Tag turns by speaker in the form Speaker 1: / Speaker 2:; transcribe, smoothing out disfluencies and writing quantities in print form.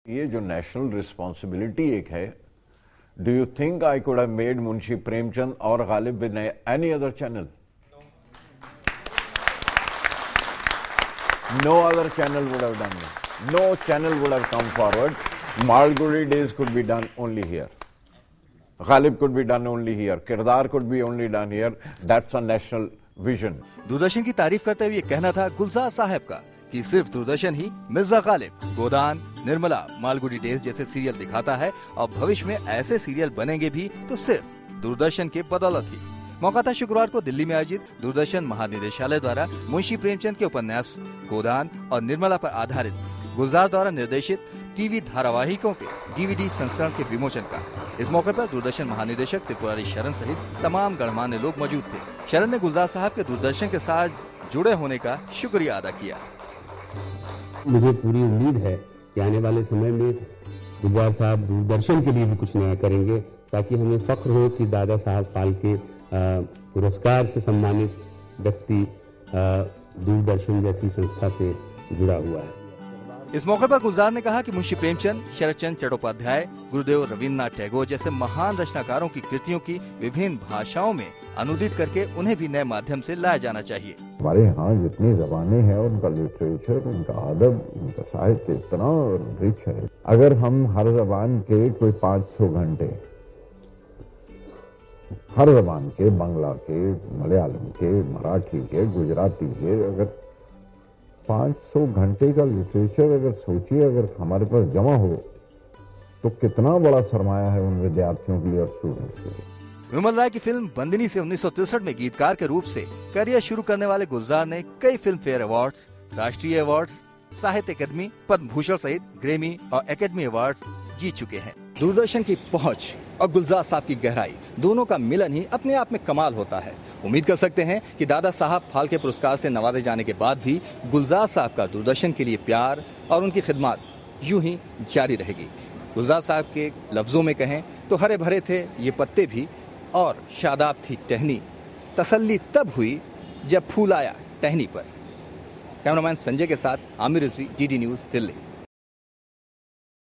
Speaker 1: ये जो national responsibility एक है, do you think I could have made Munshi Premchand और Ghalib with any other channel? No other channel would have done it. No channel would have come forward. Malgudi days could be done only here. Ghalib could be done only here. Kirdar could be only done here. That's a national vision.
Speaker 2: Doordarshan की तारीफ करते हुए कहना था गुलजार साहब का कि सिर्फ दूरदर्शन ही मिर्जा गालिब, गोदान, निर्मला, मालगुडी डेज जैसे सीरियल दिखाता है और भविष्य में ऐसे सीरियल बनेंगे भी तो सिर्फ दूरदर्शन के बदौलत ही। मौका था शुक्रवार को दिल्ली में आयोजित दूरदर्शन महानिदेशालय द्वारा मुंशी प्रेमचंद के उपन्यास गोदान और निर्मला पर आधारित गुलजार द्वारा निर्देशित टीवी धारावाहिकों के डीवीडी संस्करण के विमोचन का। इस मौके पर दूरदर्शन महानिदेशक त्रिपुरारी शरण सहित तमाम गणमान्य लोग मौजूद थे। शरण ने गुलजार साहब के दूरदर्शन के साथ जुड़े होने का शुक्रिया अदा किया।
Speaker 3: मुझे पूरी उम्मीद है कि आने वाले समय में गुलजार साहब दूरदर्शन के लिए भी कुछ नया करेंगे, ताकि हमें फख्र हो कि दादा साहब फाल्के पुरस्कार से सम्मानित व्यक्ति दूरदर्शन जैसी संस्था से जुड़ा हुआ है।
Speaker 2: इस मौके पर गुलजार ने कहा कि मुंशी प्रेमचंद, शरदचंद्र चट्टोपाध्याय, गुरुदेव रविन्द्रनाथ टैगोर जैसे महान रचनाकारों की कृतियों की विभिन्न भाषाओं में अनुदित करके उन्हें भी नए माध्यम से लाया जाना चाहिए।
Speaker 1: हमारे यहाँ जितनी जबानें हैं, उनका लिटरेचर, उनका अदब, उनका साहित्य इतना रिच है। अगर हम हर जबान के कोई 500 घंटे, हर जबान के, बांग्ला के, मलयालम के, मराठी के, गुजराती के, अगर 500 घंटे का लिटरेचर अगर सोचिए अगर हमारे पास जमा हो तो कितना बड़ा सरमाया है उन विद्यार्थियों के लिए और स्टूडेंट्स के लिए।
Speaker 2: विमल राय की फिल्म बंदिनी से 1963 में गीतकार के रूप से करियर शुरू करने वाले गुलजार ने कई फिल्म फेयर अवार्ड्स, राष्ट्रीय अवार्ड्स, साहित्य अकादमी, पद्म भूषण सहित ग्रेमी और एकेडमी अवार्ड जीत चुके हैं। दूरदर्शन की पहुंच और गुलजार साहब की गहराई, दोनों का मिलन ही अपने आप में कमाल होता है। उम्मीद कर सकते हैं कि दादा साहब फाल्के पुरस्कार से नवाजे जाने के बाद भी गुलजार साहब का दूरदर्शन के लिए प्यार और उनकी खिदमत यूं ही जारी रहेगी। गुलजार साहब के लफ्जों में कहें तो हरे भरे थे ये पत्ते भी और शादाब थी टहनी, तसल्ली तब हुई जब फूल आया टहनी पर। कैमरामैन संजय के साथ आमिर रिजवी, डीडी न्यूज़, दिल्ली।